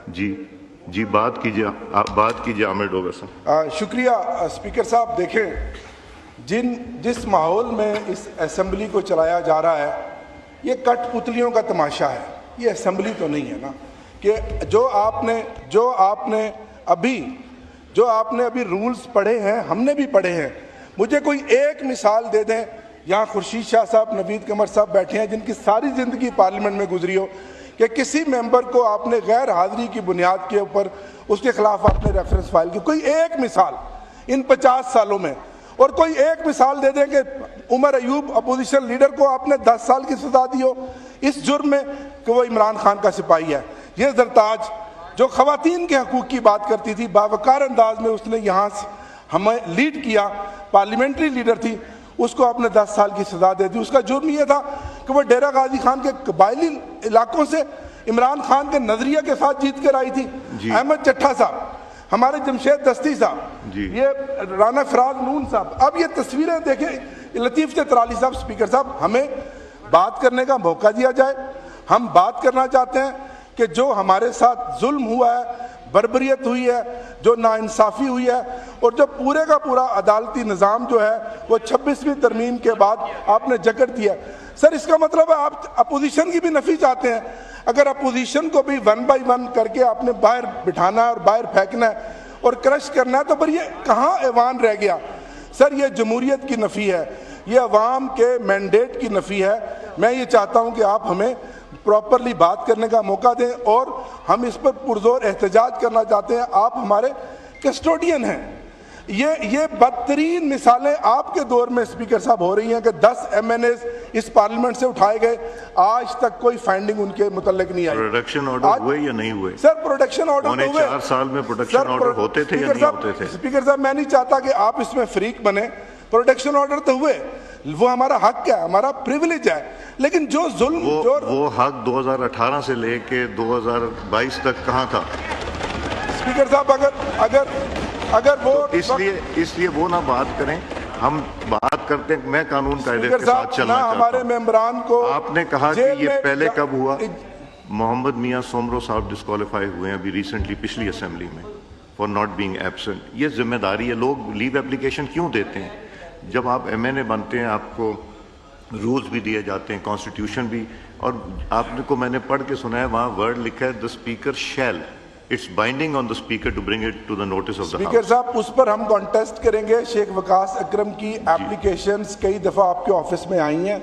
जी बात कीजिए आमिर डोगर साहब। शुक्रिया स्पीकर साहब। देखें, जिस माहौल में इस असेंबली को चलाया जा रहा है, ये कठपुतलियों का तमाशा है। ये असेंबली तो नहीं है ना कि जो आपने अभी रूल्स पढ़े हैं, हमने भी पढ़े हैं। मुझे कोई एक मिसाल दे दें, यहाँ खुर्शीद शाह साहब, नवीद कमर साहब बैठे हैं जिनकी सारी ज़िंदगी पार्लियामेंट में गुजरी हो, कि किसी मेंबर को आपने गैर हाजिरी की बुनियाद के ऊपर उसके खिलाफ आपने रेफरेंस फाइल की। कोई एक मिसाल इन 50 सालों में। और कोई एक मिसाल दे दें कि उमर अयूब अपोजिशन लीडर को आपने 10 साल की सजा दी हो इस जुर्म में कि वो इमरान खान का सिपाही है। ये जरताज जो खवातीन के हकूक़ की बात करती थी, बावकार अंदाज में उसने यहाँ से हमें लीड किया, पार्लियामेंट्री लीडर थी, उसको आपने 10 साल की सजा दे दी। उसका जुर्म यह था कि वह डेरा गाजी खान के कबायली इलाकों से इमरान खान के नजरिया के साथ जीत कर आई थी। अहमद चट्ठा साहब, हमारे जमशेद दस्ती साहब, ये राना फराज नून साहब। अब ये तस्वीरें देखें, लतीफ़ चतराली साहब। स्पीकर साहब, हमें बात करने का मौका दिया जाए। हम बात करना चाहते हैं कि जो हमारे साथ जुल्म हुआ है, बर्बरियत हुई है, जो नाइंसाफ़ी हुई है, और जो पूरे का पूरा अदालती निज़ाम जो है वो 26वीं तरमीम के बाद आपने जकड़ दिया। सर, इसका मतलब है आप अपोजिशन की भी नफ़ी चाहते हैं। अगर अपोजिशन को भी 1 बाय 1 करके आपने बाहर बिठाना है और बाहर फेंकना है और क्रश करना है, तो फिर ये कहाँ ऐवान रह गया? सर, ये जमहूरियत की नफ़ी है, ये अवाम के मैंडेट की नफ़ी है। मैं ये चाहता हूँ कि आप हमें प्रॉपरली बात करने का मौका दें और हम इस पर पुरजोर एहतजाज करना चाहते हैं। आप हमारे कस्टोडियन हैं। ये बदतरीन मिसालें आपके दौर में स्पीकर साहब हो रही हैं कि 10 MNAs इस पार्लियामेंट से उठाए गए, आज तक कोई फाइंडिंग उनके मुतल्लिक नहीं आई। प्रोडक्शन ऑर्डर हुए या नहीं हुए? सर, प्रोडक्शन ऑर्डर हुए। 4 साल में प्रोडक्शन ऑर्डर होते थे या नहीं होते थे? स्पीकर साहब, मैं नहीं चाहता कि आप इसमें फ्रीक बने। प्रोटेक्शन ऑर्डर तो हुए, वो हमारा हक है, हमारा प्रिविलेज है। लेकिन जो जुल्म वो हक 2018 से लेके 2022 तक कहाँ था? स्पीकर साहब, अगर वो तो इसलिए वो ना बात करें, हम बात करते हैं। मैं कानून कायदे के साथ चलना चाहता हूं। हमारे मेंबरान को आपने कहा कि ये पहले कब हुआ? मोहम्मद मियां सोमरो साहब डिस्क्वालीफाई हुए हैं अभी रिसेंटली पिछली असेंबली में फॉर नॉट बीइंग एब्सेंट। ये जिम्मेदारी है। लोग लीव एप्लीकेशन क्यों देते हैं? जब आप MNA बनते हैं, आपको रूल्स भी दिए जाते हैं, कॉन्स्टिट्यूशन भी, और आपको मैंने पढ़ के सुना है, वहाँ वर्ड लिखा है the speaker shall. It's binding on the speaker to bring it to the notice of the house. Speaker साहब, उस पर हम कॉन्टेस्ट करेंगे। शेख वकास अकरम की एप्लीकेशंस कई दफ़ा आपके ऑफिस में आई हैं,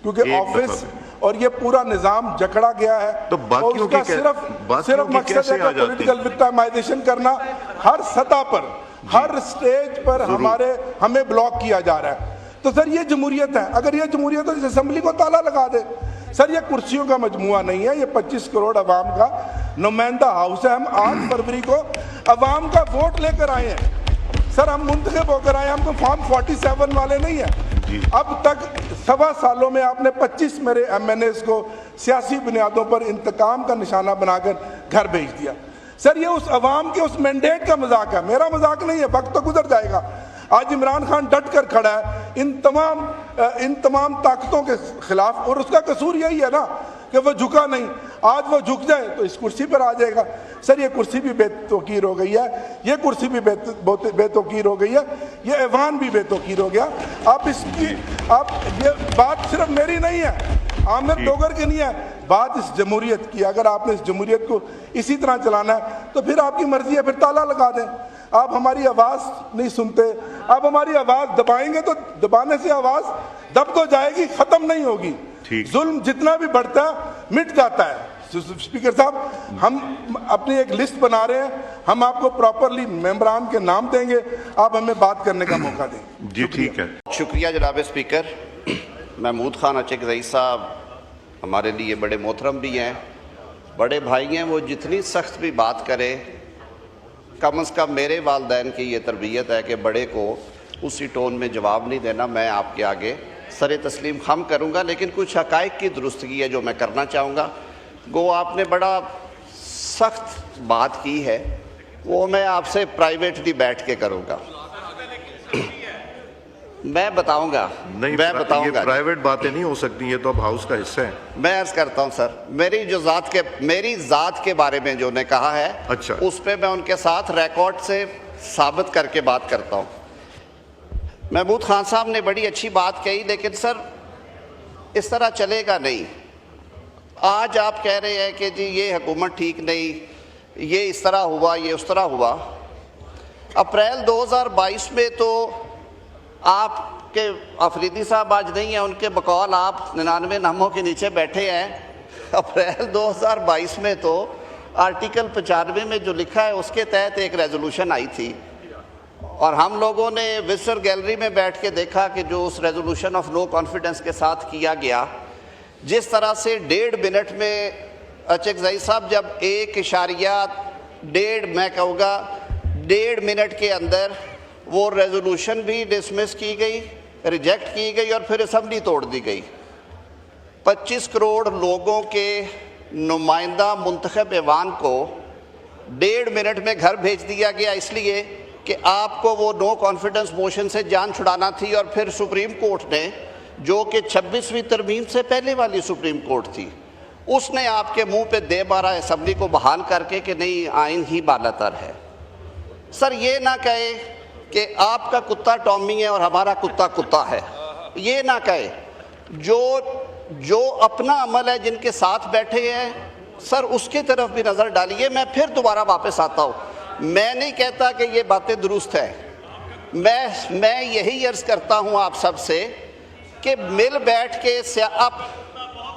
क्योंकि ऑफिस और ये पूरा निज़ाम जकड़ा गया है। तो बाकियों की सिर्फ मकसद है पॉलिटिकल विक्टिमाइजेशन करना। हर सतह पर, हर स्टेज पर हमें ब्लॉक किया जा रहा है। तो सर, ये जमहूरियत है। अगर ये जमहूरियत है तो असेंबली को ताला लगा दे। सर, ये कुर्सियों का मजमुआ नहीं है, ये 25 करोड़ अवाम का नुमाइंदा हाउस है। हम 8 फरवरी को अवाम का वोट लेकर आए हैं। सर, हम मुंतखब होकर आए, हम तो फॉर्म 47 वाले नहीं है। अब तक 1.25 सालों में आपने 25 मेरे MNAs को सियासी बुनियादों पर इंतकाम का निशाना बनाकर घर भेज दिया। सर, ये उस अवाम के उस मैंडेट का मजाक है, मेरा मजाक नहीं है। वक्त तो गुजर जाएगा। आज इमरान खान डट कर खड़ा है इन तमाम ताकतों के खिलाफ, और उसका कसूर यही है ना कि वो झुका नहीं। आज वो झुक जाए तो इस कुर्सी पर आ जाएगा। सर, ये कुर्सी भी बेतौकीर हो गई है, ये कुर्सी भी बेतौकीर हो गई है, ये ऐवान भी बेतौकीर हो गया। ये बात सिर्फ मेरी नहीं है, आमिर डोगर की नहीं है, बात इस जमहूरियत की। अगर आपने इस जमहूरियत को इसी तरह चलाना है तो फिर आपकी मर्जी है, फिर ताला लगा दें। आप हमारी आवाज़ नहीं सुनते, आप हमारी आवाज़ दबाएंगे तो दबाने से आवाज़ दब तो जाएगी, ख़त्म नहीं होगी। जुल्म जितना भी बढ़ता है मिट जाता है। स्पीकर साहब, हम अपनी एक लिस्ट बना रहे हैं, हम आपको प्रॉपरली मेंबरान के नाम देंगे, आप हमें बात करने का मौका दें। जी ठीक है। शुक्रिया जनाब स्पीकर। महमूद खान अचक रईस साहब हमारे लिए बड़े मोहतरम भी हैं, बड़े भाई हैं। वो जितनी सख्त भी बात करें, कम से कम मेरे वालदैन की ये तरबियत है कि बड़े को उसी टोन में जवाब नहीं देना। मैं आपके आगे सर तस्लीम खम करूँगा, लेकिन कुछ हक़ाइक़ की दुरुस्तगी है जो मैं करना चाहूँगा। गो आपने बड़ा सख्त बात की है, वो मैं आपसे प्राइवेटली बैठ के करूँगा। मैं बताऊंगा, नहीं, मैं ये बताऊंगा। प्राइवेट बातें नहीं हो सकती, ये तो अब हाउस का हिस्सा है। मैं अर्ज करता हूं सर, मेरी जात के बारे में जो ने कहा है, अच्छा, उस पे मैं उनके साथ रिकॉर्ड से साबित करके बात करता हूं। महमूद खान साहब ने बड़ी अच्छी बात कही, लेकिन सर इस तरह चलेगा नहीं। आज आप कह रहे हैं कि जी ये हुकूमत ठीक नहीं, ये इस तरह हुआ, ये उस तरह हुआ। अप्रैल 2022 में तो आपके अफरीदी साहब आज नहीं है, उनके बकौल आप 99 नामों के नीचे बैठे हैं। अप्रैल 2022 में तो आर्टिकल 95 में जो लिखा है उसके तहत एक रेजोल्यूशन आई थी, और हम लोगों ने विजिटर गैलरी में बैठ के देखा कि जो उस रेजोल्यूशन ऑफ नो कॉन्फिडेंस के साथ किया गया, जिस तरह से 1.5 मिनट में अचकज़ई साहब जब 1.1 मैं कहूँगा 1.5 मिनट के अंदर वो रेजोल्यूशन भी डिसमिस की गई, रिजेक्ट की गई और फिर असम्बली तोड़ दी गई। 25 करोड़ लोगों के नुमाइंदा मुंतखब ऐवान को 1.5 मिनट में घर भेज दिया गया, इसलिए कि आपको वो नो कॉन्फिडेंस मोशन से जान छुड़ाना थी। और फिर सुप्रीम कोर्ट ने, जो कि 26वीं तरमीम से पहले वाली सुप्रीम कोर्ट थी, उसने आपके मुंह पे दे मारा असम्बली को बहाल करके कि नहीं आइन ही बालातर है। सर ये ना कहे कि आपका कुत्ता टॉमी है और हमारा कुत्ता कुत्ता है, ये ना कहे। जो अपना अमल है, जिनके साथ बैठे हैं सर, उसकी तरफ भी नज़र डालिए। मैं फिर दोबारा वापस आता हूँ, मैं नहीं कहता कि ये बातें दुरुस्त है। मैं यही अर्ज़ करता हूँ आप सब से कि मिल बैठ के अब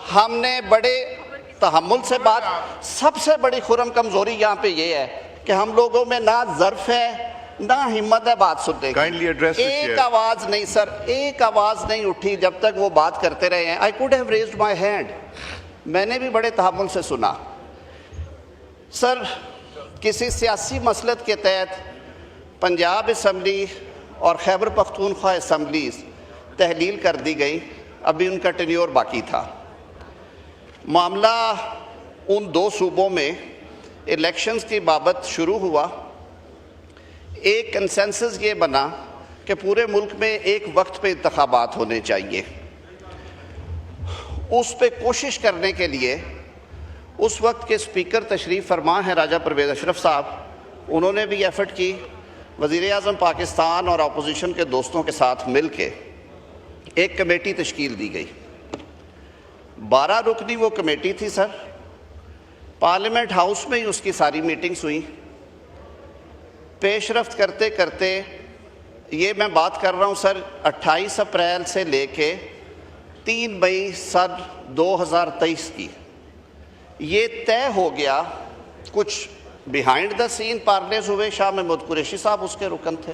हमने बड़े तहम्मुल से बात। सबसे बड़ी खुरम कमज़ोरी यहाँ पे ये है कि हम लोगों में ना ज़र्फ़ है ना हिम्मत है बात सुनने की। एक आवाज़ नहीं सर, एक आवाज़ नहीं उठी जब तक वो बात करते रहे हैं। I could have raised my hand, मैंने भी बड़े तहम्मुल से सुना। सर किसी सियासी मसलत के तहत पंजाब असम्बली और खैबर पख्तूनख्वा असम्बली तहलील कर दी गई, अभी उनका टेन्योर बाकी था। मामला उन 2 सूबों में इलेक्शंस की बाबत शुरू हुआ। एक कंसेंसस ये बना कि पूरे मुल्क में एक वक्त पे इंतखाबात होने चाहिए। उस पे कोशिश करने के लिए उस वक्त के स्पीकर तशरीफ़ फरमा है राजा परवेज़ अशरफ साहब, उन्होंने भी एफ़र्ट की। वज़ीर आज़म पाकिस्तान और अपोजिशन के दोस्तों के साथ मिल के एक कमेटी तश्कील दी गई। 12 रुकनी वो कमेटी थी सर। पार्लियामेंट हाउस में ही उसकी सारी मीटिंग्स हुई। पेशरफ्त करते करते, ये मैं बात कर रहा हूँ सर 28 अप्रैल से लेके 3 मई सन 2023 की, ये तय हो गया। कुछ बिहाइंड द सीन पार्लेज हुए, शाह महमूद कुरैशी साहब उसके रुकन थे।